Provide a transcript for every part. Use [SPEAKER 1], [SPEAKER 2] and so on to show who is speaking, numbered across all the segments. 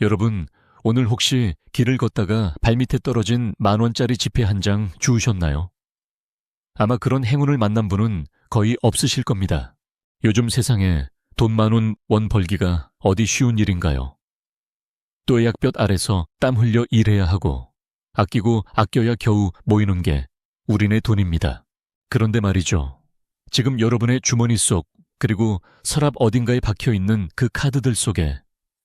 [SPEAKER 1] 여러분, 오늘 혹시 길을 걷다가 발밑에 떨어진 10,000원짜리 지폐 한 장 주우셨나요? 아마 그런 행운을 만난 분은 거의 없으실 겁니다. 요즘 세상에 돈 많은 원 벌기가 어디 쉬운 일인가요? 또약볕 아래서 땀 흘려 일해야 하고 아끼고 아껴야 겨우 모이는 게 우리네 돈입니다. 그런데 말이죠. 지금 여러분의 주머니 속 그리고 서랍 어딘가에 박혀있는 그 카드들 속에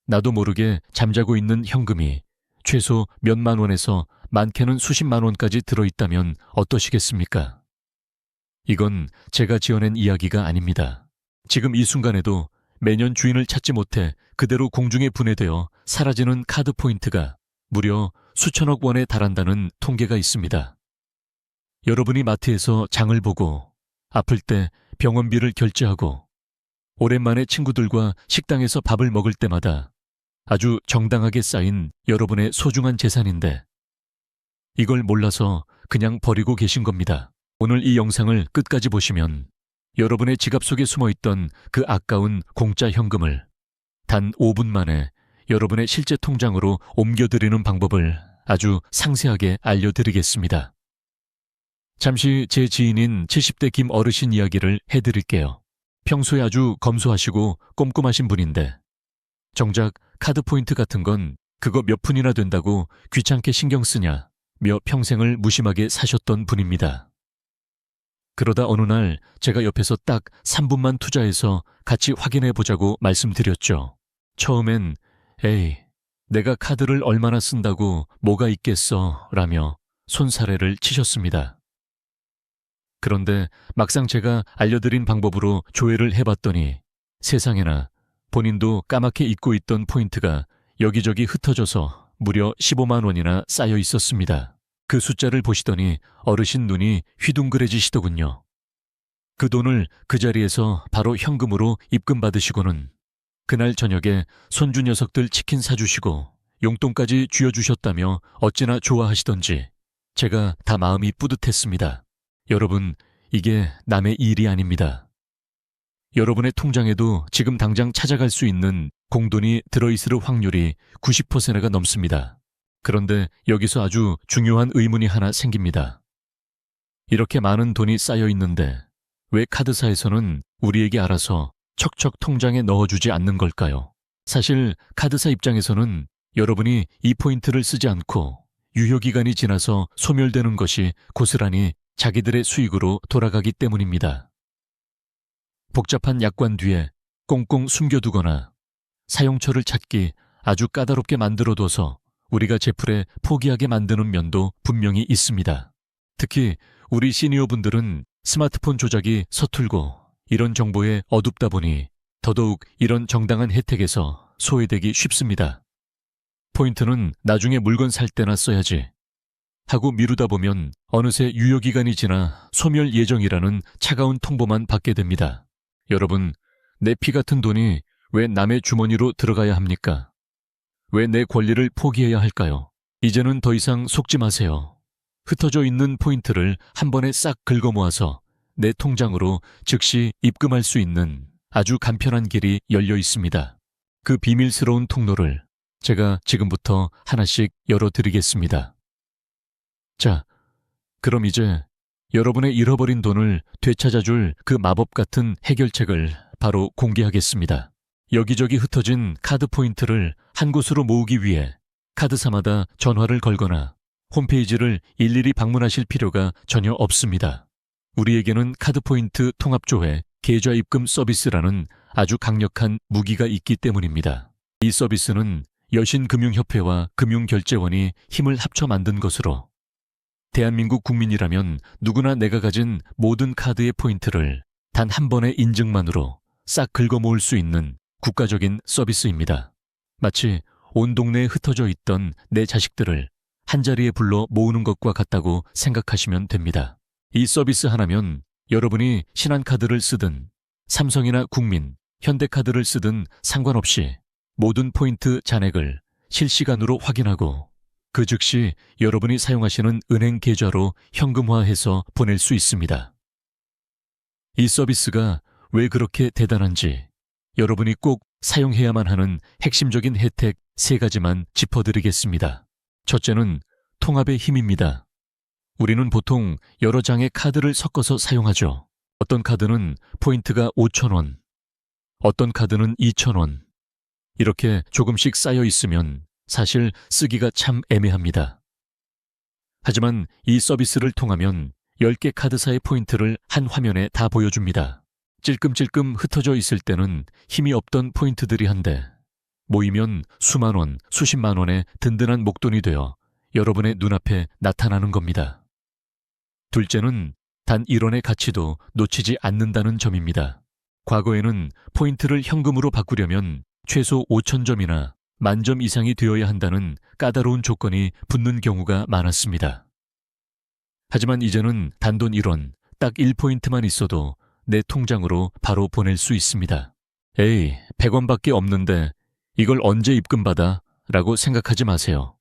[SPEAKER 1] 나도 모르게 잠자고 있는 현금이 최소 몇만 원에서 많게는 수십만 원까지 들어있다면 어떠시겠습니까? 이건 제가 지어낸 이야기가 아닙니다. 지금 이 순간에도 매년 주인을 찾지 못해 그대로 공중에 분해되어 사라지는 카드 포인트가 무려 수천억 원에 달한다는 통계가 있습니다. 여러분이 마트에서 장을 보고 아플 때 병원비를 결제하고 오랜만에 친구들과 식당에서 밥을 먹을 때마다 아주 정당하게 쌓인 여러분의 소중한 재산인데 이걸 몰라서 그냥 버리고 계신 겁니다. 오늘 이 영상을 끝까지 보시면 여러분의 지갑 속에 숨어있던 그 아까운 공짜 현금을 단 5분 만에 여러분의 실제 통장으로 옮겨드리는 방법을 아주 상세하게 알려드리겠습니다. 잠시 제 지인인 70대 김 어르신 이야기를 해드릴게요. 평소에 아주 검소하시고 꼼꼼하신 분인데 정작 카드 포인트 같은 건 그거 몇 푼이나 된다고 귀찮게 신경 쓰냐 며 평생을 무심하게 사셨던 분입니다. 그러다 어느 날 제가 옆에서 딱 3분만 투자해서 같이 확인해 보자고 말씀드렸죠. 처음엔 에이, 내가 카드를 얼마나 쓴다고 뭐가 있겠어 라며 손사래를 치셨습니다. 그런데 막상 제가 알려드린 방법으로 조회를 해봤더니 세상에나 본인도 까맣게 잊고 있던 포인트가 여기저기 흩어져서 무려 15만 원이나 쌓여 있었습니다. 그 숫자를 보시더니 어르신 눈이 휘둥그레지시더군요. 그 돈을 그 자리에서 바로 현금으로 입금받으시고는 그날 저녁에 손주 녀석들 치킨 사주시고 용돈까지 쥐어주셨다며 어찌나 좋아하시던지 제가 다 마음이 뿌듯했습니다. 여러분, 이게 남의 일이 아닙니다. 여러분의 통장에도 지금 당장 찾아갈 수 있는 공돈이 들어있을 확률이 90%가 넘습니다. 그런데 여기서 아주 중요한 의문이 하나 생깁니다. 이렇게 많은 돈이 쌓여 있는데 왜 카드사에서는 우리에게 알아서 척척 통장에 넣어주지 않는 걸까요? 사실 카드사 입장에서는 여러분이 이 포인트를 쓰지 않고 유효기간이 지나서 소멸되는 것이 고스란히 자기들의 수익으로 돌아가기 때문입니다. 복잡한 약관 뒤에 꽁꽁 숨겨두거나 사용처를 찾기 아주 까다롭게 만들어둬서 우리가 제풀에 포기하게 만드는 면도 분명히 있습니다. 특히 우리 시니어분들은 스마트폰 조작이 서툴고 이런 정보에 어둡다 보니 더더욱 이런 정당한 혜택에서 소외되기 쉽습니다. 포인트는 나중에 물건 살 때나 써야지 하고 미루다 보면 어느새 유효기간이 지나 소멸 예정이라는 차가운 통보만 받게 됩니다. 여러분, 내 피 같은 돈이 왜 남의 주머니로 들어가야 합니까? 왜 내 권리를 포기해야 할까요? 이제는 더 이상 속지 마세요. 흩어져 있는 포인트를 한 번에 싹 긁어 모아서 내 통장으로 즉시 입금할 수 있는 아주 간편한 길이 열려 있습니다. 그 비밀스러운 통로를 제가 지금부터 하나씩 열어드리겠습니다. 자, 그럼 이제 여러분의 잃어버린 돈을 되찾아줄 그 마법 같은 해결책을 바로 공개하겠습니다. 여기저기 흩어진 카드 포인트를 한 곳으로 모으기 위해 카드사마다 전화를 걸거나 홈페이지를 일일이 방문하실 필요가 전혀 없습니다. 우리에게는 카드 포인트 통합조회 계좌 입금 서비스라는 아주 강력한 무기가 있기 때문입니다. 이 서비스는 여신금융협회와 금융결제원이 힘을 합쳐 만든 것으로 대한민국 국민이라면 누구나 내가 가진 모든 카드의 포인트를 단 한 번의 인증만으로 싹 긁어 모을 수 있는 국가적인 서비스입니다. 마치 온 동네에 흩어져 있던 내 자식들을 한자리에 불러 모으는 것과 같다고 생각하시면 됩니다. 이 서비스 하나면 여러분이 신한카드를 쓰든 삼성이나 국민, 현대카드를 쓰든 상관없이 모든 포인트 잔액을 실시간으로 확인하고 그 즉시 여러분이 사용하시는 은행 계좌로 현금화해서 보낼 수 있습니다. 이 서비스가 왜 그렇게 대단한지 여러분이 꼭 사용해야만 하는 핵심적인 혜택 세 가지만 짚어드리겠습니다. 첫째는 통합의 힘입니다. 우리는 보통 여러 장의 카드를 섞어서 사용하죠. 어떤 카드는 포인트가 5,000원, 어떤 카드는 2,000원. 이렇게 조금씩 쌓여 있으면 사실 쓰기가 참 애매합니다. 하지만 이 서비스를 통하면 10개 카드사의 포인트를 한 화면에 다 보여줍니다. 찔끔찔끔 흩어져 있을 때는 힘이 없던 포인트들이 한데 모이면 수만 원, 수십만 원의 든든한 목돈이 되어 여러분의 눈앞에 나타나는 겁니다. 둘째는 단 1원의 가치도 놓치지 않는다는 점입니다. 과거에는 포인트를 현금으로 바꾸려면 최소 5,000점이나 10,000점 이상이 되어야 한다는 까다로운 조건이 붙는 경우가 많았습니다. 하지만 이제는 단돈 1원, 딱 1포인트만 있어도 내 통장으로 바로 보낼 수 있습니다. 에이, 100원밖에 없는데 이걸 언제 입금받아? 라고 생각하지 마세요.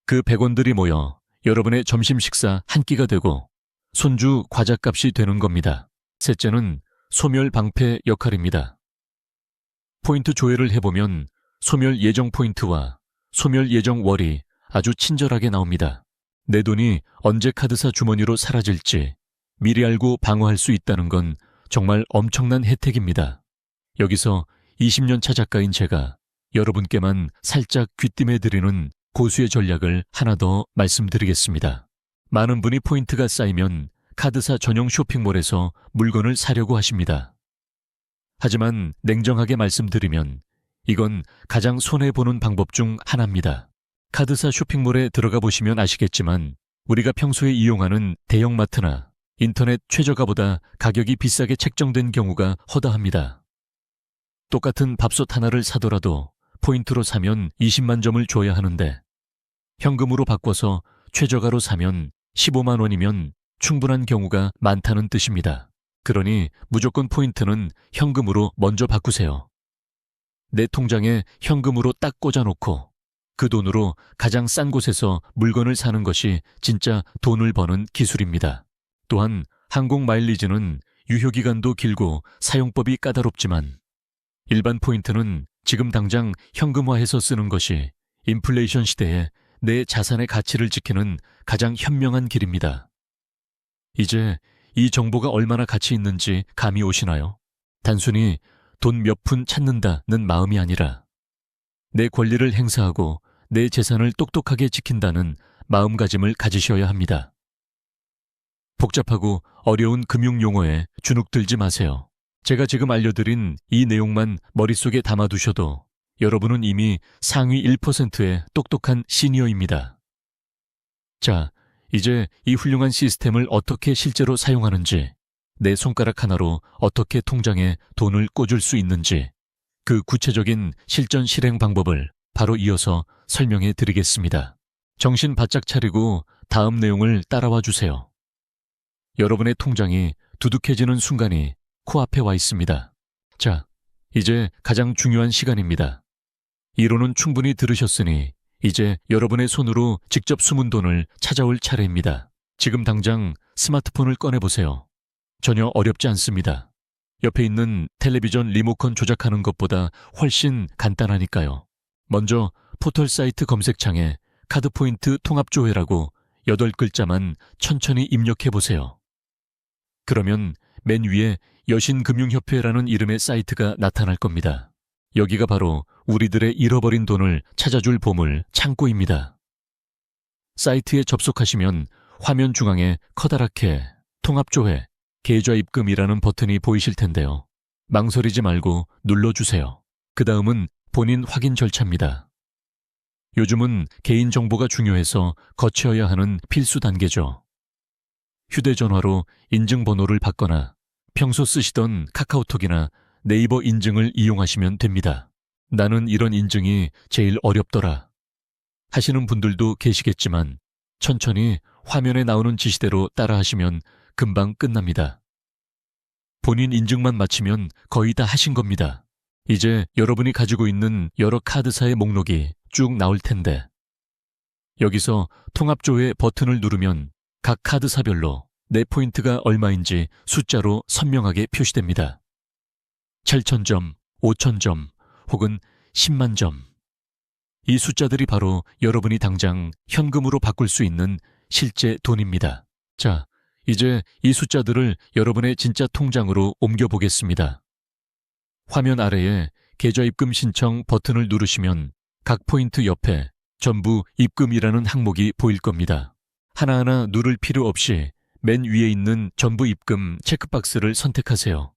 [SPEAKER 1] 그 100원들이 모여 여러분의 점심 식사 한 끼가 되고 손주 과자값이 되는 겁니다. 셋째는 소멸 방패 역할입니다. 포인트 조회를 해보면 소멸 예정 포인트와 소멸 예정 월이 아주 친절하게 나옵니다. 내 돈이 언제 카드사 주머니로 사라질지 미리 알고 방어할 수 있다는 건 정말 엄청난 혜택입니다. 여기서 20년차 작가인 제가 여러분께만 살짝 귀띔해드리는 고수의 전략을 하나 더 말씀드리겠습니다. 많은 분이 포인트가 쌓이면 카드사 전용 쇼핑몰에서 물건을 사려고 하십니다. 하지만 냉정하게 말씀드리면 이건 가장 손해보는 방법 중 하나입니다. 카드사 쇼핑몰에 들어가 보시면 아시겠지만 우리가 평소에 이용하는 대형마트나 인터넷 최저가보다 가격이 비싸게 책정된 경우가 허다합니다. 똑같은 밥솥 하나를 사더라도 포인트로 사면 20만 점을 줘야 하는데 현금으로 바꿔서 최저가로 사면 15만 원이면 충분한 경우가 많다는 뜻입니다. 그러니 무조건 포인트는 현금으로 먼저 바꾸세요. 내 통장에 현금으로 딱 꽂아놓고 그 돈으로 가장 싼 곳에서 물건을 사는 것이 진짜 돈을 버는 기술입니다. 또한 항공 마일리지는 유효기간도 길고 사용법이 까다롭지만 일반 포인트는 지금 당장 현금화해서 쓰는 것이 인플레이션 시대에 내 자산의 가치를 지키는 가장 현명한 길입니다. 이제 이 정보가 얼마나 가치 있는지 감이 오시나요? 단순히 돈 몇 푼 찾는다는 마음이 아니라 내 권리를 행사하고 내 재산을 똑똑하게 지킨다는 마음가짐을 가지셔야 합니다. 복잡하고 어려운 금융 용어에 주눅들지 마세요. 제가 지금 알려드린 이 내용만 머릿속에 담아두셔도 여러분은 이미 상위 1%의 똑똑한 시니어입니다. 자, 이제 이 훌륭한 시스템을 어떻게 실제로 사용하는지, 내 손가락 하나로 어떻게 통장에 돈을 꽂을 수 있는지 그 구체적인 실전 실행 방법을 바로 이어서 설명해 드리겠습니다. 정신 바짝 차리고 다음 내용을 따라와 주세요. 여러분의 통장이 두둑해지는 순간이 코앞에 와 있습니다. 자, 이제 가장 중요한 시간입니다. 이론은 충분히 들으셨으니 이제 여러분의 손으로 직접 숨은 돈을 찾아올 차례입니다. 지금 당장 스마트폰을 꺼내보세요. 전혀 어렵지 않습니다. 옆에 있는 텔레비전 리모컨 조작하는 것보다 훨씬 간단하니까요. 먼저 포털 사이트 검색창에 카드 포인트 통합조회라고 8글자만 천천히 입력해보세요. 그러면 맨 위에 여신금융협회라는 이름의 사이트가 나타날 겁니다. 여기가 바로 우리들의 잃어버린 돈을 찾아줄 보물 창고입니다. 사이트에 접속하시면 화면 중앙에 커다랗게 통합조회, 계좌입금이라는 버튼이 보이실 텐데요. 망설이지 말고 눌러주세요. 그 다음은 본인 확인 절차입니다. 요즘은 개인정보가 중요해서 거쳐야 하는 필수 단계죠. 휴대전화로 인증번호를 받거나 평소 쓰시던 카카오톡이나 네이버 인증을 이용하시면 됩니다. 나는 이런 인증이 제일 어렵더라 하시는 분들도 계시겠지만 천천히 화면에 나오는 지시대로 따라하시면 금방 끝납니다. 본인 인증만 마치면 거의 다 하신 겁니다. 이제 여러분이 가지고 있는 여러 카드사의 목록이 쭉 나올 텐데 여기서 통합조회 버튼을 누르면 각 카드사별로 내 포인트가 얼마인지 숫자로 선명하게 표시됩니다. 7,000점, 5,000점 혹은 10만 점. 이 숫자들이 바로 여러분이 당장 현금으로 바꿀 수 있는 실제 돈입니다. 자, 이제 이 숫자들을 여러분의 진짜 통장으로 옮겨보겠습니다. 화면 아래에 계좌 입금 신청 버튼을 누르시면 각 포인트 옆에 전부 입금이라는 항목이 보일 겁니다. 하나하나 누를 필요 없이 맨 위에 있는 전부 입금 체크박스를 선택하세요.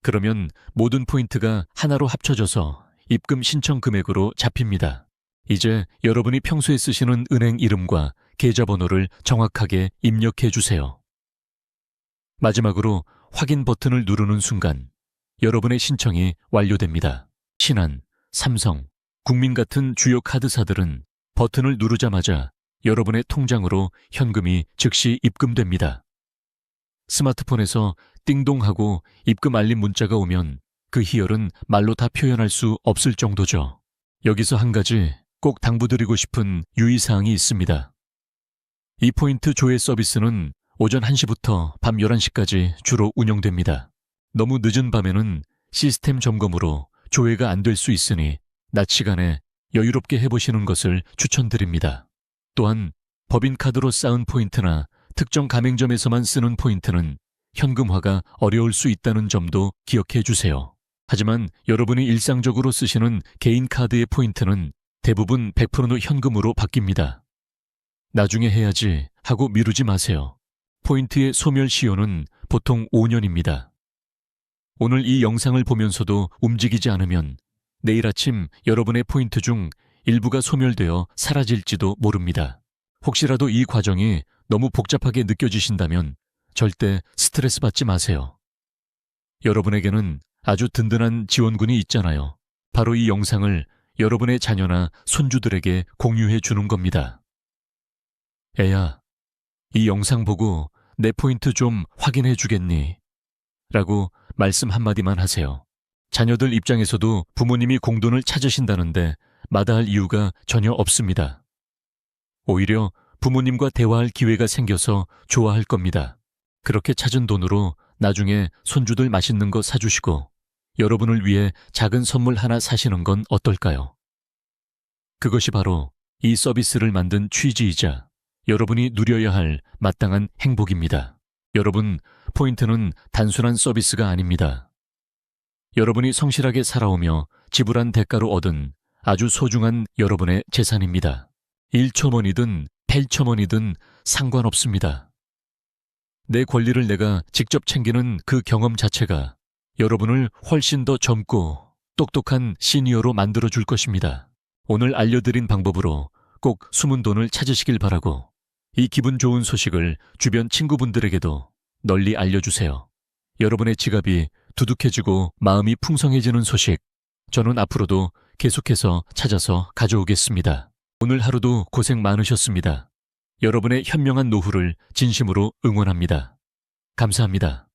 [SPEAKER 1] 그러면 모든 포인트가 하나로 합쳐져서 입금 신청 금액으로 잡힙니다. 이제 여러분이 평소에 쓰시는 은행 이름과 계좌번호를 정확하게 입력해 주세요. 마지막으로 확인 버튼을 누르는 순간 여러분의 신청이 완료됩니다. 신한, 삼성, 국민 같은 주요 카드사들은 버튼을 누르자마자 여러분의 통장으로 현금이 즉시 입금됩니다. 스마트폰에서 띵동하고 입금 알림 문자가 오면 그 희열은 말로 다 표현할 수 없을 정도죠. 여기서 한 가지 꼭 당부드리고 싶은 유의사항이 있습니다. 이 포인트 조회 서비스는 오전 1시부터 밤 11시까지 주로 운영됩니다. 너무 늦은 밤에는 시스템 점검으로 조회가 안 될 수 있으니 낮 시간에 여유롭게 해보시는 것을 추천드립니다. 또한 법인카드로 쌓은 포인트나 특정 가맹점에서만 쓰는 포인트는 현금화가 어려울 수 있다는 점도 기억해 주세요. 하지만 여러분이 일상적으로 쓰시는 개인 카드의 포인트는 대부분 100%는 현금으로 바뀝니다. 나중에 해야지 하고 미루지 마세요. 포인트의 소멸 시효는 보통 5년입니다. 오늘 이 영상을 보면서도 움직이지 않으면 내일 아침 여러분의 포인트 중 일부가 소멸되어 사라질지도 모릅니다. 혹시라도 이 과정이 너무 복잡하게 느껴지신다면 절대 스트레스 받지 마세요. 여러분에게는 아주 든든한 지원군이 있잖아요. 바로 이 영상을 여러분의 자녀나 손주들에게 공유해 주는 겁니다. 애야, 이 영상 보고 내 포인트 좀 확인해 주겠니? 라고 말씀 한마디만 하세요. 자녀들 입장에서도 부모님이 공돈을 찾으신다는데 마다할 이유가 전혀 없습니다. 오히려 부모님과 대화할 기회가 생겨서 좋아할 겁니다. 그렇게 찾은 돈으로 나중에 손주들 맛있는 거 사주시고 여러분을 위해 작은 선물 하나 사시는 건 어떨까요? 그것이 바로 이 서비스를 만든 취지이자 여러분이 누려야 할 마땅한 행복입니다. 여러분, 포인트는 단순한 서비스가 아닙니다. 여러분이 성실하게 살아오며 지불한 대가로 얻은 아주 소중한 여러분의 재산입니다. 1초원이든 8천원이든 상관없습니다. 내 권리를 내가 직접 챙기는 그 경험 자체가 여러분을 훨씬 더 젊고 똑똑한 시니어로 만들어줄 것입니다. 오늘 알려드린 방법으로 꼭 숨은 돈을 찾으시길 바라고 이 기분 좋은 소식을 주변 친구분들에게도 널리 알려주세요. 여러분의 지갑이 두둑해지고 마음이 풍성해지는 소식, 저는 앞으로도 계속해서 찾아서 가져오겠습니다. 오늘 하루도 고생 많으셨습니다. 여러분의 현명한 노후를 진심으로 응원합니다. 감사합니다.